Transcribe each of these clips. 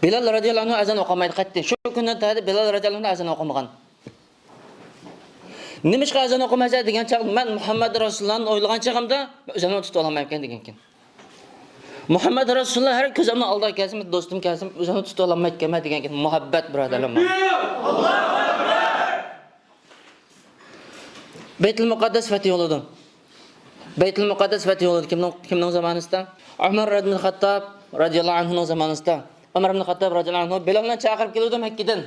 Bilal radhiyallohu anhu azan o'qimaydi qaytdi. Shu kundan tadi Bilal radhiyallohu anhu azan o'qimagan. Nima ish azan o'qimasa degan chaq men Muhammad Rasulullohni o'ylagan chaqimda o'zimni tutib olmayman degan ekan. Muhammad Rasululloh har ko'zimni oldiga kelsin, do'stim kelsin, o'zimni tutib olmayman degan ekan. Muhabbat birodarlar. Allohu akbar. Baytul Muqaddas fath yo'lida. Baytul Muqaddas fath yo'lida kimning zamonasida? Umar ibn Xattob radhiyallohu anhu zamonasida. Umar ibn Xattob radhiyallohu anhu Bilalni chaqirib keldi Makkadan,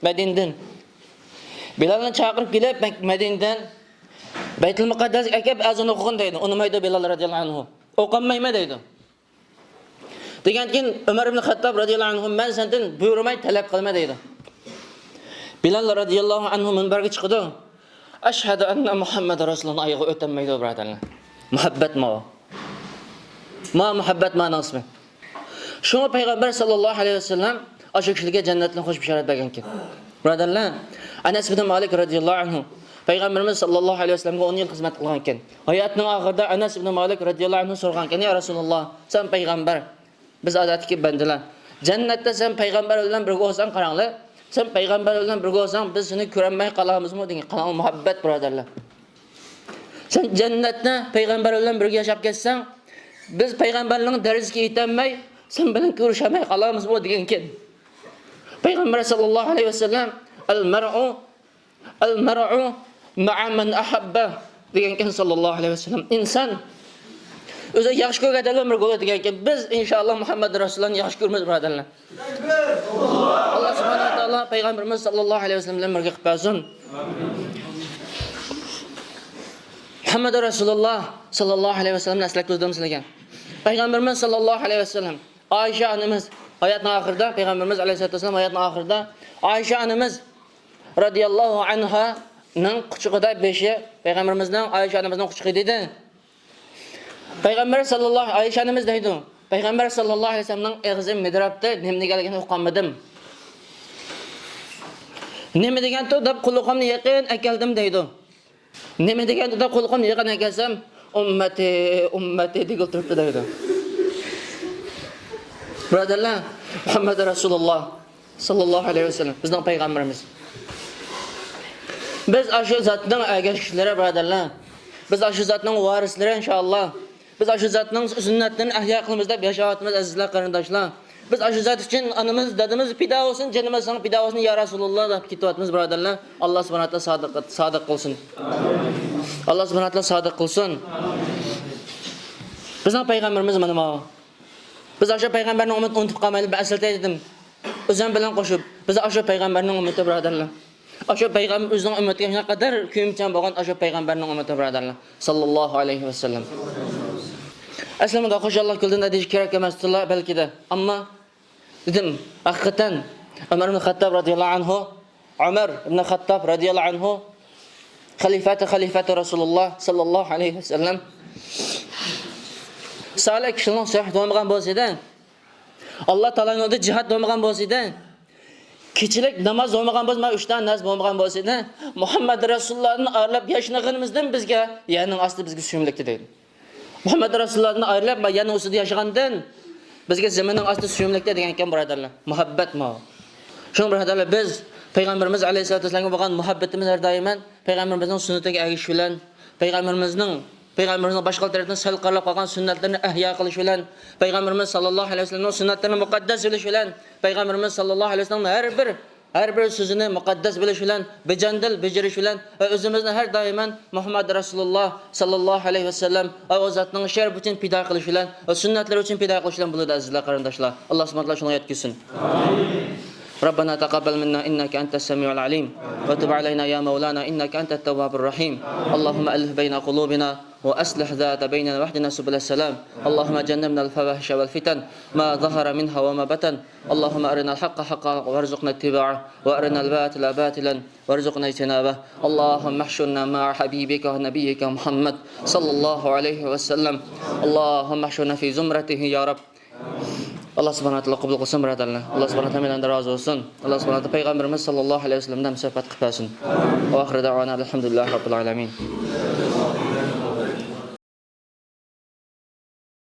Madinadan. Bilalni chaqirib kelib Madinadan Baytul Muqaddas akab azon o'qigan deydi. Unimaydi Bilal radhiyallohu anhu. O'qinmaymi deydi. Degankin Umar ibn Xattob radhiyallohu anhu men sendan buyurmay talab qilma deydi. Bilal radhiyallohu anhu minbarga chiqdi. Ashhadu anna Muhammad Rasululloh ayog'i o'tmaydi birodarlar. Muhabbat ma. Ma muhabbat ma'nosi. Shunga payg'ambar sallallohu alayhi vasallam o'sha kishiga jannatni xush bishorat bergan ekan. Birodarlar, Anas ibn Malik radhiyallohu anhu payg'ambarimiz sallallohu alayhi vasallamga 10 yil xizmat qilgan ekan. Hayotining oxirida Anas ibn Malik radhiyallohu anhu so'ragan ekan, "Ya Rasululloh, sen payg'ambar, biz odatdagi bandalar. Jannatda sen payg'ambar bilan birga bo'lsang qaranglar. Sen payg'ambar bilan birga bo'lsang biz seni ko'rmay qolamizmi?" degan qanday muhabbat birodarlar. Sen jannatda payg'ambar bilan birga yashab ketsang, biz payg'ambarning darajasiga yetolmay sen bilan ko'rishamay qolamizmi degan ekan. Payg'ambar sallallohu alayhi vasallam al-mar'u ma'a man ahabba degan ekan sallallohu alayhi vasallam. Inson o'zi yaxshi ko'rgan odam bir bo'ladi degan ekan. Biz inshaalloh Muhammad Rasulullohni yaxshi ko'ramiz birodarlar. Alloh subhanahu va taolo payg'ambarimiz sallallohu alayhi vasallam bilan birga qilib bersin. Muhammad Rasululloh sallallohu alayhi vasallamni aslak ko'zdan sizlarga. Payg'ambarimiz sallallohu alayhi vasallam Oysha onamiz hayotning oxirida payg'ambarimiz alayhisolatu vasallam hayotning oxirida Oysha onamiz radhiyallohu anha ning quchog'ida beshi payg'ambarimizning Oysha onamizning quchog'ida edi. Payg'ambar sallallohu alayhi vasallam deydi. Payg'ambar sallallohu alayhi vasallamning og'zi midrabda nima deganligini o'qimadim. Nima deganto deb quloqimni yaqin akaldim deydi. Nima deganto deb quloqimni yaqin akasam ummati deb turibdi deydi. Birodarlar, Muhammad Rasululloh sallallohu alayhi vasallam bizning payg'ambarimiz. Biz shu zotning agashkilari birodarlar. Biz shu zotning varislari inshaalloh. Biz shu zotning sunnatini ahyo qilamiz deb yashayotimiz azizlar qarindoshlar. Biz shu zot uchun onamiz, dadamiz fido bo'lsin, jonimiz sang fido bo'lsin ya Rasululloh deb ketyapmiz birodarlar. Alloh subhanahu va taolo sodiq qilsin. Alloh subhanahu va taolo sodiq qilsin. Bizning payg'ambarimiz mana bu. Biz o'sha payg'ambarning ummatini unutib qolmaylik. Ben aslatay dedim. O'zim bilan qo'shib, biz o'sha payg'ambarning ummati birodarlar. O'sha payg'ambar o'zining ummatiga nima qadar kuyimchan bo'lgan o'sha payg'ambarning ummati birodarlar. Sallallohu alayhi vasallam. Aslida xo'shalloh qildim deyish kerak emasdilar balkida. Ammo dedim, haqiqatan Umar ibn Xattob radhiyallohu anhu, Umar ibn Xattob radhiyallohu anhu xalifati Rasululloh sallallohu alayhi vasallam salih kishining sahih bo'lmagan bo'lsa-da, Alloh taoloning yo'lida jihad bo'lmagan bo'lsa-da, kechilik namoz bo'lmagan bo'lsa, 3 ta namoz bo'lmagan bo'lsa-da, Muhammad Rasulullohni aylab yashnag'inimizdan bizga, ya'ni asli bizga suyumlikdir deydi. Muhammad Rasulullohni aylab yana ustida yashagandan bizga zaminning asli suyumlikdir degan ekan birodarlar. Muhabbat ma. Shu birodarlar biz payg'ambarimiz alayhisolatu vasallamga bo'lgan muhabbatimiz har doim payg'ambarimizning sunnatiga ergashish bilan, payg'ambarimizning boshqa tarafdan sal qarab qolgan sunnatlarni ahyo qilish bilan, payg'ambarimiz sallallohu alayhi vasallamning sunnatlarini muqaddas bilish bilan, payg'ambarimiz sallallohu alayhi vasallamning har bir so'zini muqaddas bilish bilan, bejandil bejirish bilan va o'zimizni har doim Muhammad Rasululloh sallallohu alayhi vasallam va zotning sharaf uchun fido qilish bilan va sunnatlar uchun fido qilish bilan bo'ladi azizlar qarindoshlar. Alloh subhanahu va taolo shuni yetkazsin. ربنا تقبل منا إنك أنت السميع العليم وتب علينا يا مولانا إنك أنت التواب الرحيم اللهم ألف بين قلوبنا وأصلح ذات بيننا واهدنا سبل السلام اللهم جنبنا الفواحش والفتن ما ظهر منها وما بطن اللهم أرنا الحق حقا وارزقنا اتباعه وأرنا الباطل باطلا وارزقنا اجتنابه اللهم احشرنا مع حبيبك ونبيك محمد صلى الله عليه وسلم اللهم احشرنا في زمرته يا رب. Allah subhanahu wa taolo qabul qilsin birodarlar. Allah subhanahu wa taolo mendan rozi bo'lsin. Allah subhanahu wa taolo payg'ambarimiz sallallohu alayhi vasallamdan musafat qilib bersin. Oxirida alhamdulillah robbil alamin.